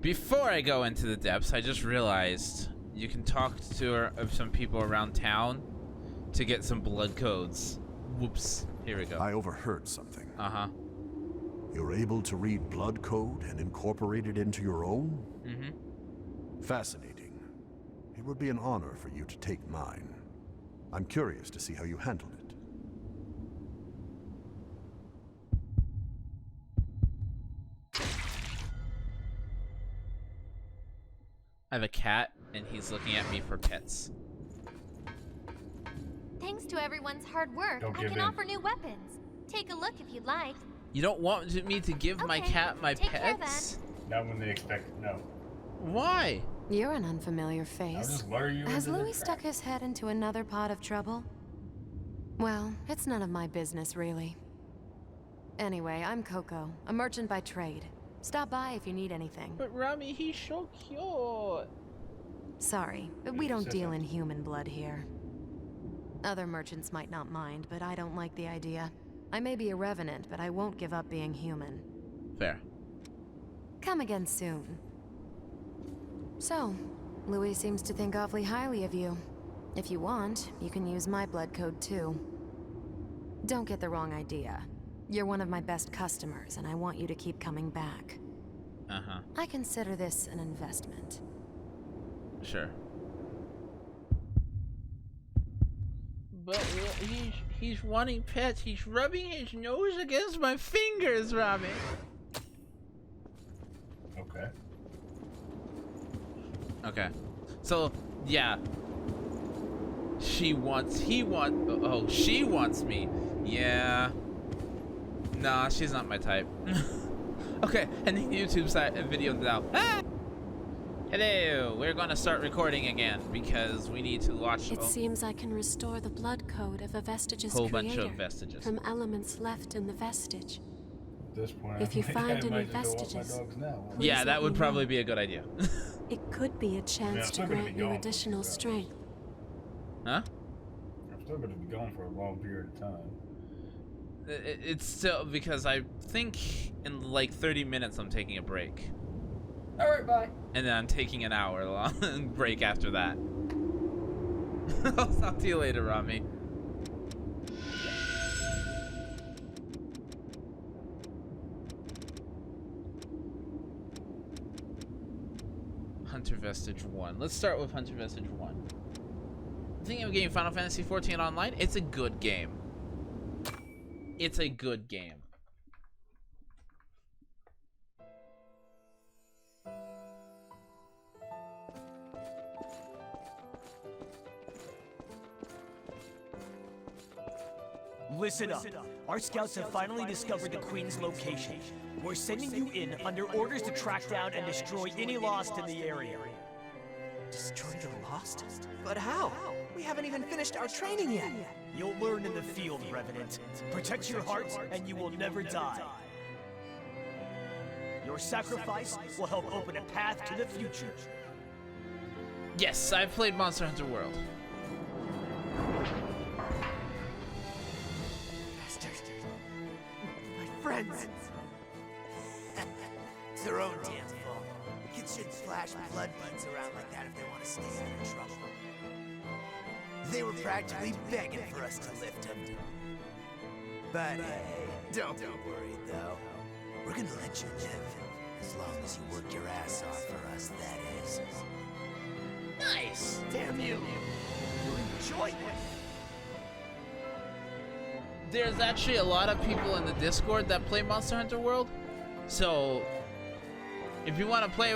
Before I go into the depths, I just realized you can talk to some people around town to get some blood codes. Whoops. Here we go. I overheard something. Uh-huh. You're able to read blood code and incorporate it into your own? Mm-hmm. Fascinating. It would be an honor for you to take mine. I'm curious to see how you handle it. I have a cat, and he's looking at me for pets. Thanks to everyone's hard work, I can offer new weapons. Take a look if you'd like. You don't want me to give my cat my take care pets? Not when they expect it, no. Why? You're an unfamiliar I'll face. just lure you Has into the Louis stuck trap. his head into another pot of trouble? Well, it's none of my business, really. Anyway, I'm Coco, a merchant by trade. Stop by if you need anything. But Rami, he's so cute. Sorry, but we don't deal in human blood here. Other merchants might not mind, but I don't like the idea. I may be a revenant, but I won't give up being human. Fair. Come again soon. So, Louis seems to think awfully highly of you. If you want, you can use my blood code too. Don't get the wrong idea. You're one of my best customers, and I want you to keep coming back. Uh-huh. I consider this an investment. Sure. But he's wanting pets. He's rubbing his nose against my fingers, Rami. Okay. Okay. So, yeah. She wants me. Yeah. Nah, she's not my type. Okay, ending the YouTube video now. Ah! Hello, we're gonna start recording again because we need to watch It seems I can restore the blood code of a vestige's whole creator bunch of vestiges. from elements left in the vestige. At this point, If you find I any might just go walk my vestiges, dogs now. please Yeah, let that would me probably know. be a good idea. It could be a chance I'm to still gonna be grant you gone for additional 2 hours. strength. Huh? I'm still going to be gone for a long period of time. It's still because I think in like 30 minutes I'm taking a break. Alright, bye. And then I'm taking an hour long break after that. I'll talk to you later, Rami. Hunter Vestige 1. Let's start with Hunter Vestige 1. Thinking of getting Final Fantasy XIV Online? It's a good game. It's a good game. Listen up. Our scouts have finally discovered the Queen's location. We're sending you in under orders to track down and destroy any Lost in the area. Destroy the Lost? But how? We haven't even finished our training yet. You'll learn in the field, Revenant. Protect your hearts and you will never die. Your sacrifice will help open a path to the future. Yes, I've played Monster Hunter World. Bastard. My friends. It's their own damn fault. Kids shouldn't flash blood beads around like that if they want to stay out of trouble. They were practically begging for us to lift them. But hey, don't be worried though. We're gonna let you live. As long as you work your ass off for us, that is. Nice! Damn you! You enjoy it! There's actually a lot of people in the Discord that play Monster Hunter World. So, if you want to play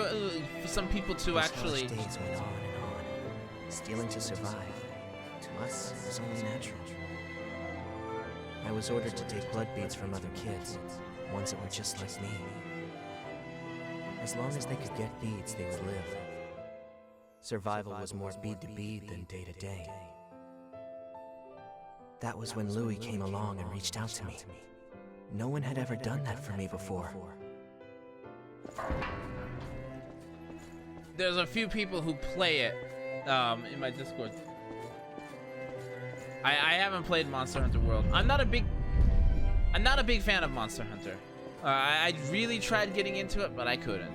for some people to actually... Days went on and on. Stealing to survive. To us, it was only natural. I was ordered to take blood beads from other kids, ones that were just like me. As long as they could get beads, they would live. Survival was more bead to bead than day to day. That was when Louis came along and reached out to me. No one had ever done that for me before. There's a few people who play it in my Discord. I haven't played Monster Hunter World. I'm not a big fan of Monster Hunter. I really tried getting into it, but I couldn't.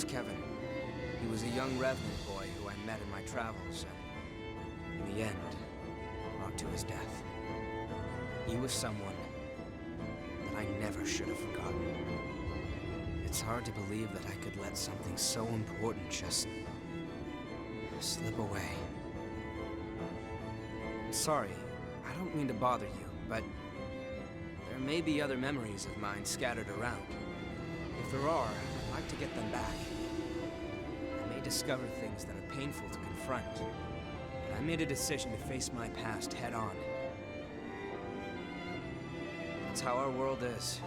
was Kevin. He was a young Revenant boy who I met in my travels, and in the end, brought to his death. He was someone that I never should have forgotten. It's hard to believe that I could let something so important just slip away. Sorry, I don't mean to bother you, but there may be other memories of mine scattered around. If there are, I'd like to get them back. I may discover things that are painful to confront, but I made a decision to face my past head on. That's how our world is.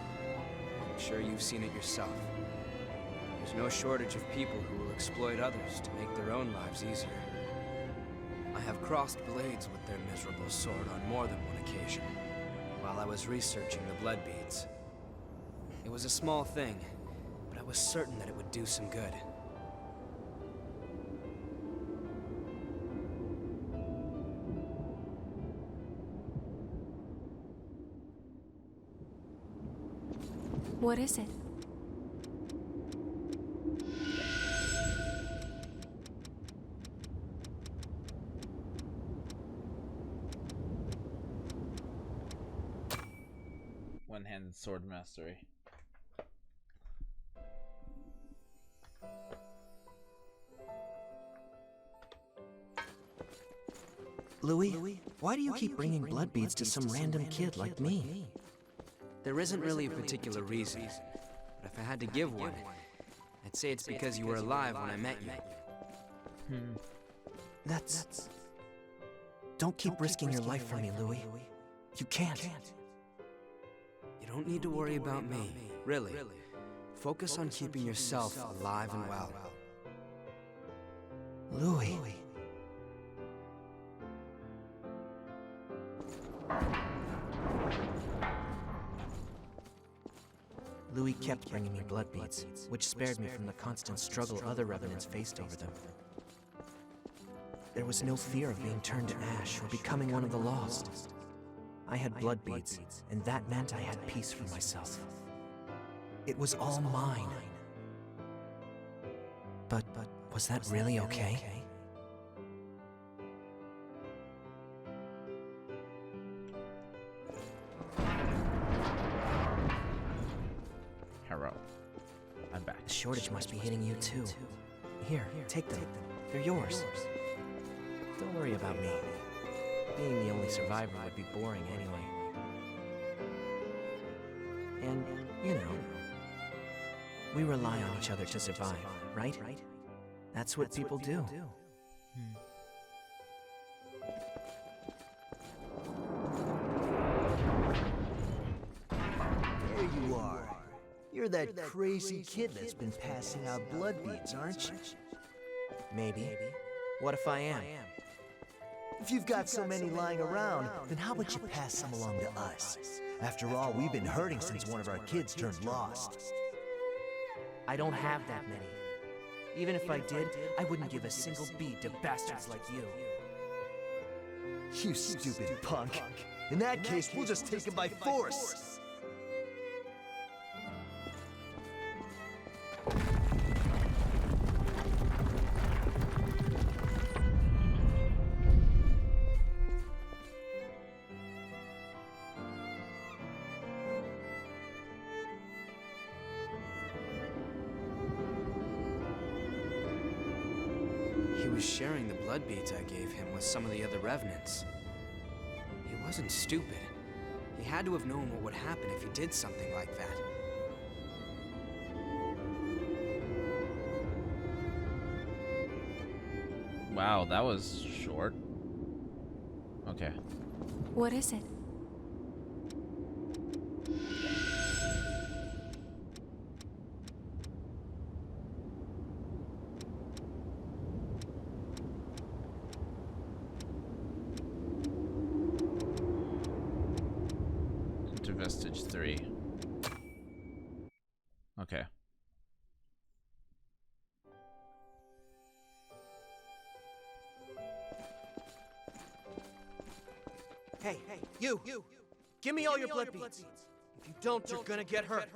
I'm sure you've seen it yourself. There's no shortage of people who will exploit others to make their own lives easier. I have crossed blades with their miserable sword on more than one occasion, while I was researching the blood beads. It was a small thing, but I was certain that it would do some good. What is it? One-handed sword mastery. Louis, why do you keep bringing blood beads to some random kid like me? There isn't really a particular reason, but if I had to give one, I'd say it's because you were alive when I met you. That's... Don't keep risking your life for me, Louis. You can't. You don't need to worry about me, really. Focus on keeping yourself alive and well. Louis. Louis kept bringing me blood beads, which spared me from the constant struggle other Revenants faced over them. There was no fear of being turned to ash or becoming one of the lost. I had blood beads, and that meant I had peace for myself. It was all mine. But was that really okay? Hello. I'm back. The shortage must be hitting you too. Here, take them. They're yours. Don't worry about me. Being the only survivor would be boring anyway. And, you know, we rely on each other to survive, right? That's what people do. There you are. You're that crazy kid that's been passing out blood beads, aren't you? Maybe. What if I am? If you've got so many lying around, then how about you pass some along to us? After all, we've been hurting since one of our kids turned lost. I don't have that many. Even if I did, I wouldn't give a single bead to bastards like you. You stupid punk. In that case, we'll just take him by force. He was sharing the blood beads I gave him with some of the other Revenants. He wasn't stupid. He had to have known what would happen if he did something like that. Wow, that was short. Okay. What is it? Into Vestige 3. Okay. Hey, you! Give me all your blood beads. If you don't, you're gonna get hurt.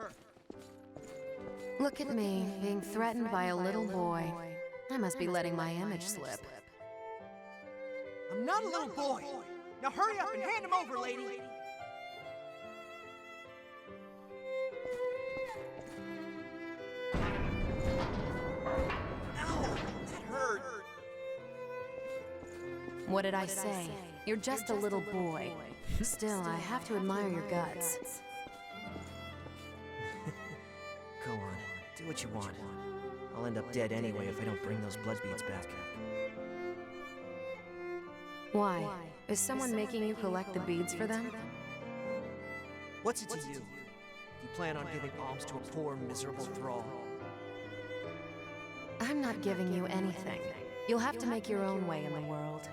Look at me, being threatened by a little boy. I must be letting my image slip. I'm not a little boy! Now hurry up and hand him over, lady! Ow! That hurt! What did I say? You're just a little boy. Still, I have to admire your guts. Go on, do what you want. I'll end up dead anyway if I don't bring those blood beads back. Why? Is someone making you collect the beads for them? What's it to you? If you plan on giving alms to a poor, miserable thrall. I'm not giving you anything. You'll have to make your own way in the world.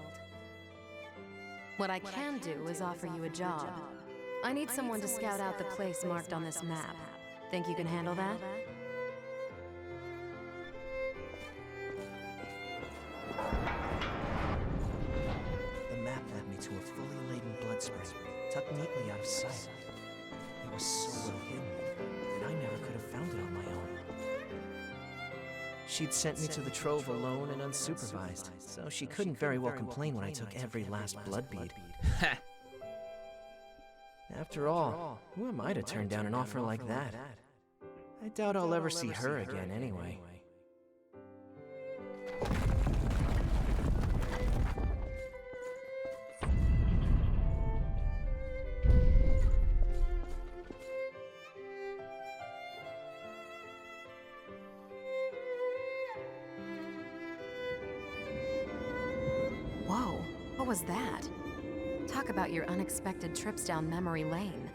What I can do is offer you a job. I need someone to scout out the place marked on this map. Think you can handle that? The map led me to a fully laden blood spring, tucked neatly out of sight. It was so well hidden that I never could have found it on my own. She'd sent me to the trove alone and unsupervised, so she couldn't very well complain when I took every last blood bead. After all, who am I to turn down an offer like that? I doubt I'll ever see her again anyway. Whoa, what was that? Talk about your unexpected trips down memory lane.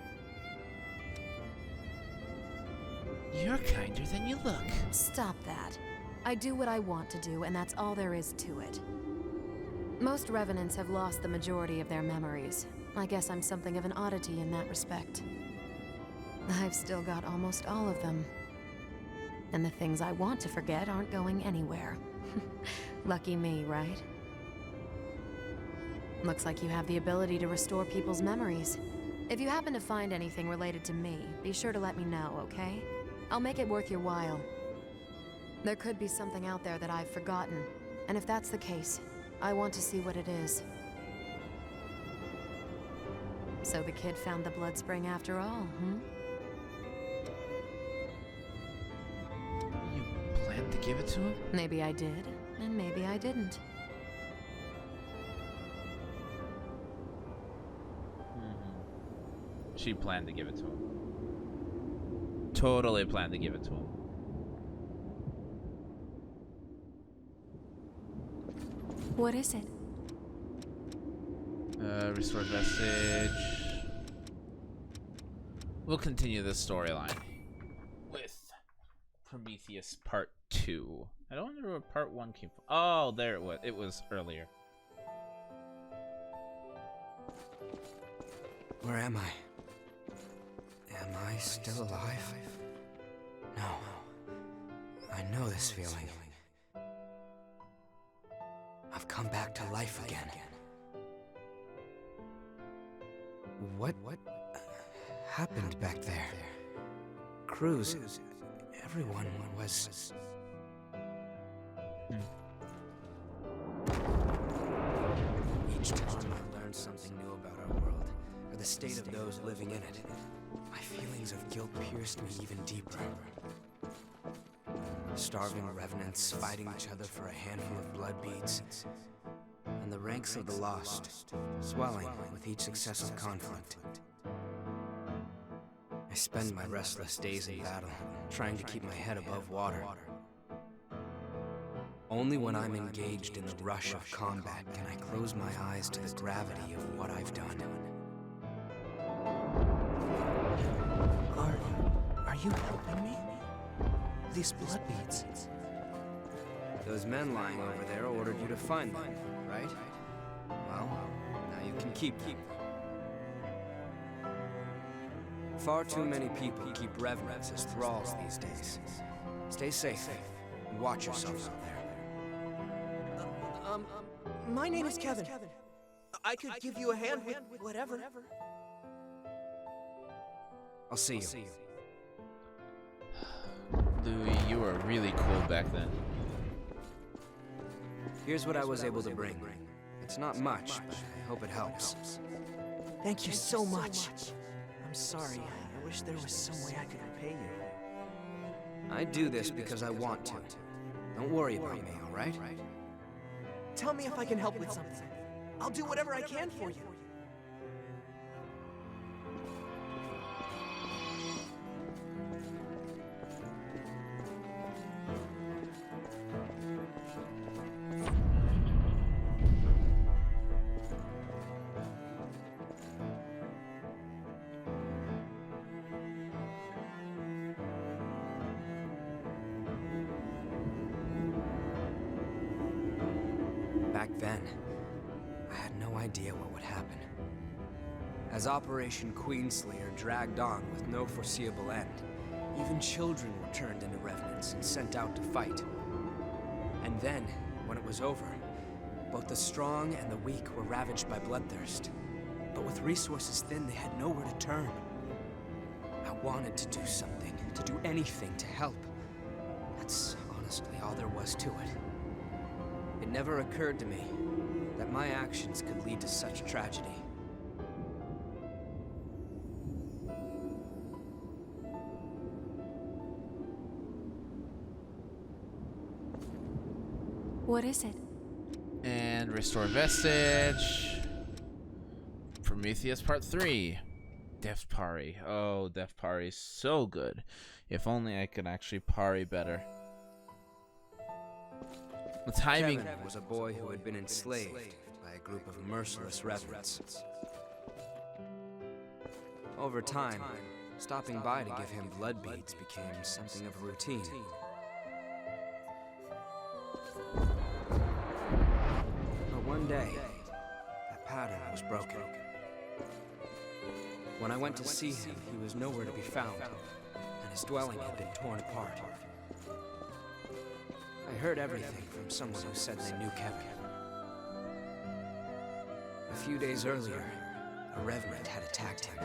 You're kinder than you look. Stop that. I do what I want to do, and that's all there is to it. Most revenants have lost the majority of their memories. I guess I'm something of an oddity in that respect. I've still got almost all of them. And the things I want to forget aren't going anywhere. Lucky me, right? Looks like you have the ability to restore people's memories. If you happen to find anything related to me, be sure to let me know, okay? I'll make it worth your while. There could be something out there that I've forgotten, and if that's the case, I want to see what it is. So the kid found the blood spring after all, You planned to give it to him? Maybe I did, and maybe I didn't. She planned to give it to him. Totally planned to give it to him. What is it? Restore vestige. We'll continue this storyline with Prometheus Part 2. I don't wonder where Part 1 came from. Oh, there it was. It was earlier. Where am I? Am I still alive? No. I know this feeling. I've come back to life again. What happened back there? Cruz, everyone was... Each time I learned something new about our world, or the state of those living in it, my feelings of guilt pierced me even deeper. Starving revenants fighting each other for a handful of blood beads, and the ranks of the lost swelling with each successive conflict. I spend my restless days in battle, trying to keep my head above water. Only when I'm engaged in the rush of combat can I close my eyes to the gravity of what I've done. Are you helping me? These blood beads. Those men lying over there ordered you to find them, right? Well, now you can keep them. Far too many people keep revenants as thralls these days. Stay safe and watch yourselves out there. My name is Kevin. I could give you a hand with whatever. I'll see you. Louis, you were really cool back then. Here's what I was able to bring. It's not much, but I hope it helps. Thank you so much. I'm sorry. I wish there was some way I could repay you. I do this because I want to. Don't worry about me, all right? Tell me if I can help with something. I'll do whatever I can for you. Back then, I had no idea what would happen. As Operation Queenslayer dragged on with no foreseeable end, even children were turned into revenants and sent out to fight. And then, when it was over, both the strong and the weak were ravaged by bloodthirst. But with resources thin, they had nowhere to turn. I wanted to do something, to do anything to help. That's honestly all there was to it. It never occurred to me that my actions could lead to such tragedy. What is it? And restore vestige. Prometheus Part 3. Death Parry. Oh, Death Parry is so good. If only I could actually parry better. The timing Kevin was a boy who had been enslaved by a group of merciless revenants. Over time, stopping by to give him blood beads became something of a routine. But one day, that pattern was broken. When I went to see him, he was nowhere to be found, and his dwelling had been torn apart. I heard everything from someone who said they knew Kevin. A few days earlier, a revenant had attacked him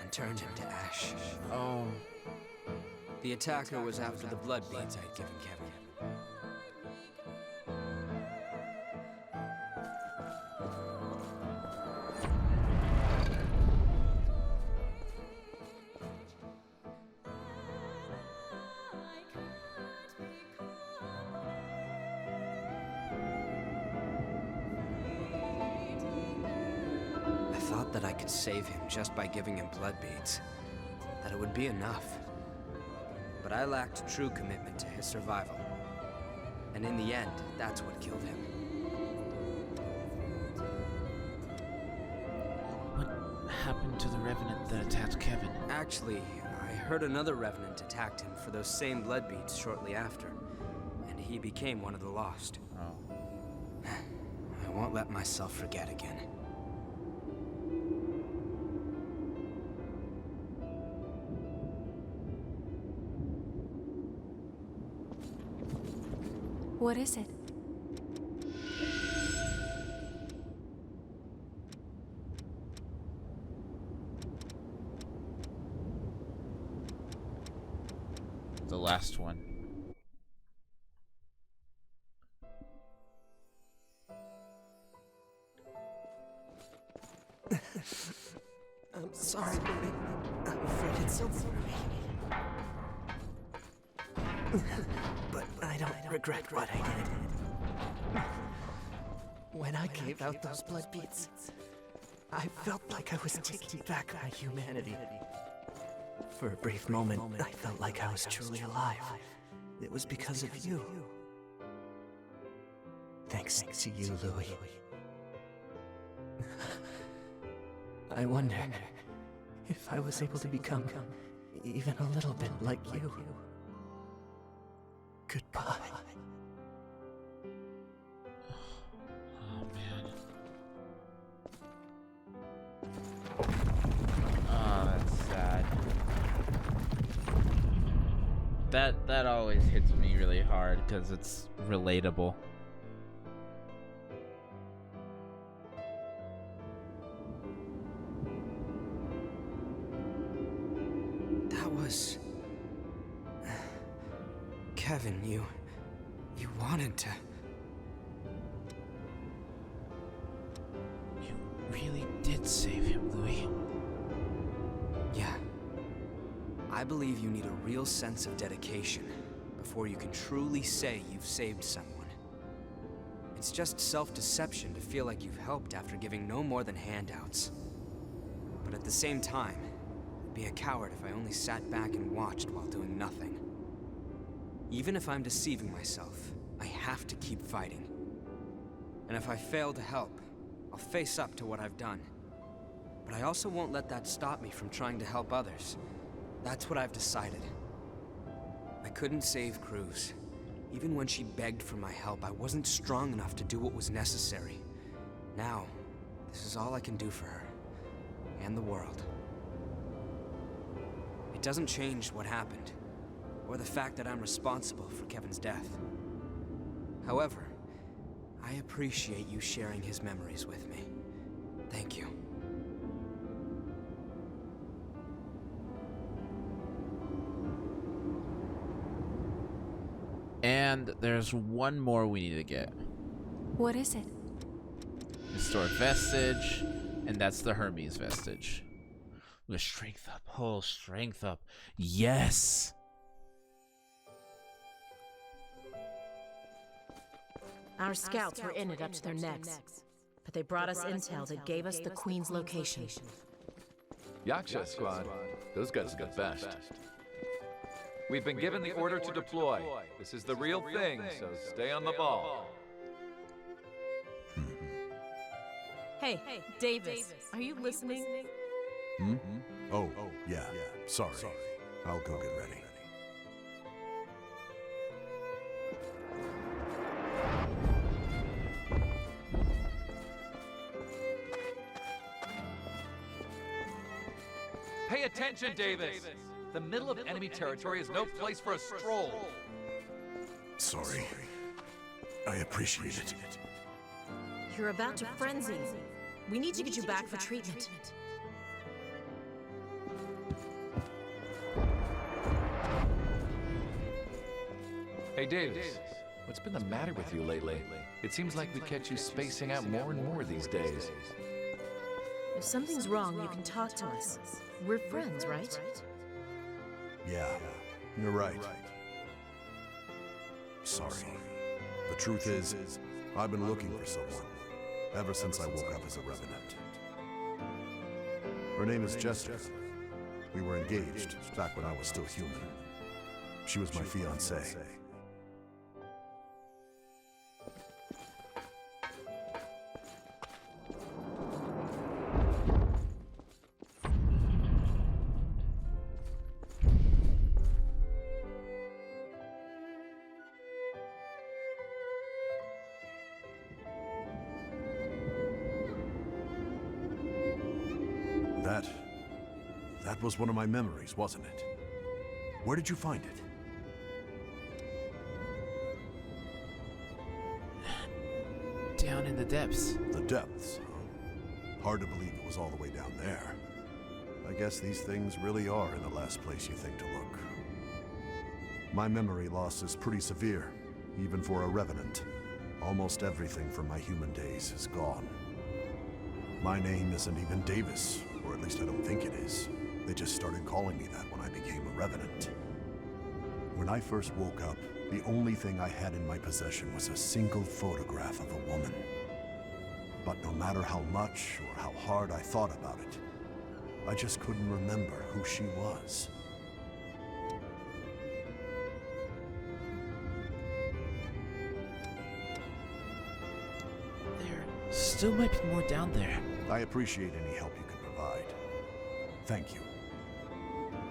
and turned him to ash. Oh. The attacker was after the blood beads I'd given Kevin. That I could save him just by giving him blood beads. That it would be enough. But I lacked true commitment to his survival. And in the end, that's what killed him. What happened to the revenant that attacked Kevin? Actually, I heard another revenant attacked him for those same blood beads shortly after. And he became one of the lost. Oh. I won't let myself forget again. What is it? The last one. I'm sorry, Louis. I'm afraid it's over for me. But I don't regret what I did. When I gave out those blood beads, I felt like I was taking back my humanity. For a brief moment, I felt like I was truly alive. It was because of you. Thanks to you, Louis. I wonder if I was able to become even a little bit like you. Goodbye. Oh man. Oh, that's sad. That always hits me really hard because it's relatable. Kevin, you wanted to... You really did save him, Louis. Yeah. I believe you need a real sense of dedication before you can truly say you've saved someone. It's just self-deception to feel like you've helped after giving no more than handouts. But at the same time, I'd be a coward if I only sat back and watched while doing nothing. Even if I'm deceiving myself, I have to keep fighting. And if I fail to help, I'll face up to what I've done. But I also won't let that stop me from trying to help others. That's what I've decided. I couldn't save Cruz. Even when she begged for my help, I wasn't strong enough to do what was necessary. Now, this is all I can do for her. And the world. It doesn't change what happened, or the fact that I'm responsible for Kevin's death. However, I appreciate you sharing his memories with me. Thank you. And there's one more we need to get. What is it? Restore vestige, and that's the Hermes vestige. With strength up, oh, strength up. Yes! Our scouts were in it up to their necks, but they brought us intel that gave us the Queen's location. Yaksha squad, those guys are the best. We've been given the order to deploy. This is the real thing, so stay on the ball. Hey, Davis, are you listening? Hmm? Oh, yeah. Sorry. I'll go get ready. Pay attention, Davis! The middle of enemy territory is no place for a stroll. Sorry. I appreciate it. You're about to frenzy. We need to get you back for treatment. Hey, Davis. What's been the matter with you lately? It seems like we catch you spacing out more and more these days. If something's wrong, you can talk to us. We're friends, right? Yeah, you're right. Sorry. The truth is, I've been looking for someone ever since I woke up as a Revenant. Her name is Jessica. We were engaged back when I was still human. She was my fiancée. That was one of my memories, wasn't it? Where did you find it? Down in the depths. The depths, huh? Hard to believe it was all the way down there. I guess these things really are in the last place you think to look. My memory loss is pretty severe, even for a Revenant. Almost everything from my human days is gone. My name isn't even Davis, or at least I don't think it is. They just started calling me that when I became a Revenant. When I first woke up, the only thing I had in my possession was a single photograph of a woman. But no matter how much or how hard I thought about it, I just couldn't remember who she was. There still might be more down there. I appreciate any help you can provide. Thank you.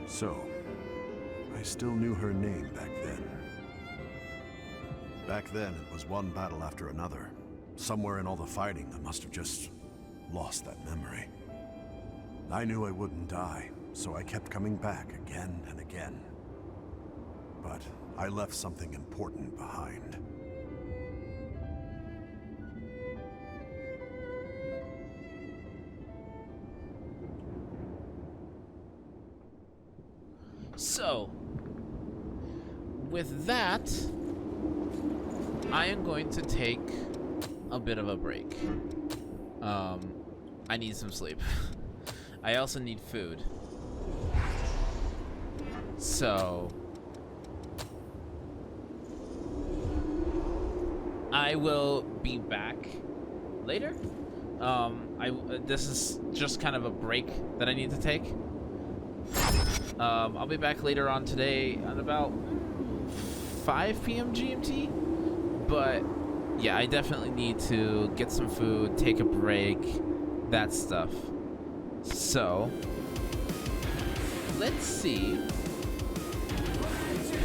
So, I still knew her name back then. Back then, it was one battle after another. Somewhere in all the fighting, I must have just lost that memory. I knew I wouldn't die, so I kept coming back again and again. But I left something important behind. So, with that, I am going to take a bit of a break. I need some sleep. I also need food. So I will be back later. This is just kind of a break that I need to take. I'll be back later on today at about 5 p.m. GMT. But yeah, I definitely need to get some food, take a break, that stuff. So let's see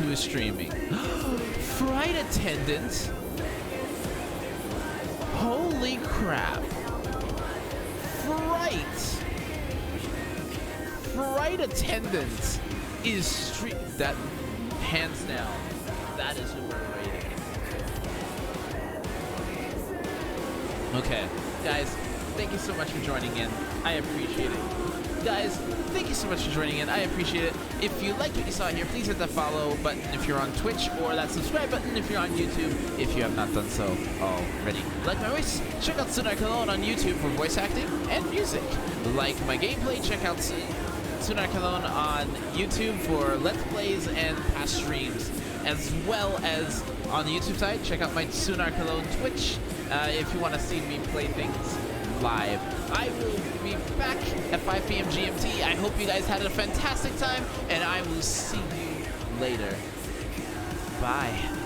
who is streaming. Flight attendant. Holy crap. Flight attendant is that, hands down, that is who we're rating. Okay, guys, thank you so much for joining in. I appreciate it. Guys, thank you so much for joining in. I appreciate it. If you liked what you saw here, please hit that follow button if you're on Twitch, or that subscribe button if you're on YouTube, if you have not done so already. Like my voice? Check out Sunar Cologne on YouTube for voice acting and music. Like my gameplay? Check out Sunar Cologne on YouTube for Let's Plays and past streams. As well as on the YouTube side, check out my Sunar Cologne Twitch if you want to see me play things live. I will be back at 5 p.m. GMT. I hope you guys had a fantastic time, and I will see you later. Bye.